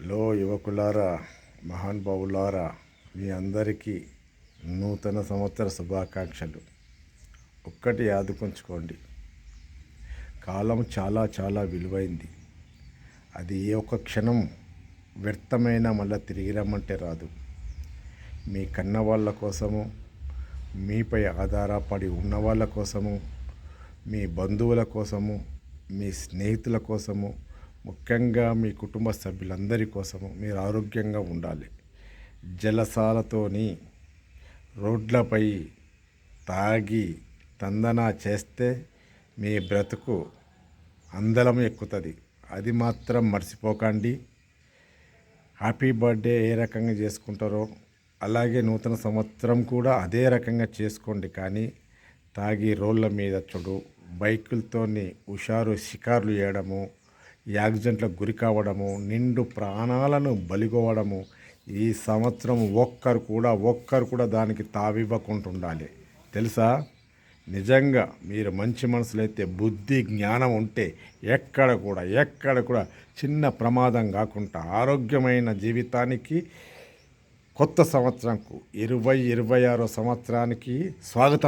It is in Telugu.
హలో యువకులారా, మహానుభావులారా, మీ అందరికీ నూతన సంవత్సర శుభాకాంక్షలు. ఒక్కటి యాదుకుంచుకోండి, కాలం చాలా చాలా విలువైంది. అది ఏ ఒక్క క్షణం వ్యర్థమైన మళ్ళీ తిరిగి రమ్మంటే రాదు. మీ కన్న వాళ్ళ కోసము, మీపై ఆధారపడి ఉన్న వాళ్ళ కోసము, మీ బంధువుల కోసము, మీ స్నేహితుల కోసము, ముఖ్యంగా మీ కుటుంబ సభ్యులందరి కోసము మీరు ఆరోగ్యంగా ఉండాలి. జలసాలతోని రోడ్లపై తాగి తందనా చేస్తే మీ బ్రతుకు అందలం ఎక్కుతుంది. అది మాత్రం మర్చిపోకండి. హ్యాపీ బర్త్డే ఏ రకంగా చేసుకుంటారో అలాగే నూతన సంవత్సరం కూడా అదే రకంగా చేసుకోండి. కానీ తాగి రోడ్ల మీద చూడు, బైకులతోని హుషారు షికార్లు చేయడము, యాక్సిడెంట్లకు గురి కావడము, నిండు ప్రాణాలను బలిగొవడము ఈ సంవత్సరం ఒక్కరు కూడా దానికి తావివ్వకుండా ఉండాలి. తెలుసా? నిజంగా మీరు మంచి మనసులైతే, బుద్ధి జ్ఞానం ఉంటే ఎక్కడ కూడా చిన్న ప్రమాదం కాకుండా ఆరోగ్యమైన జీవితానికి కొత్త సంవత్సరంకు 2026 సంవత్సరానికి స్వాగతం.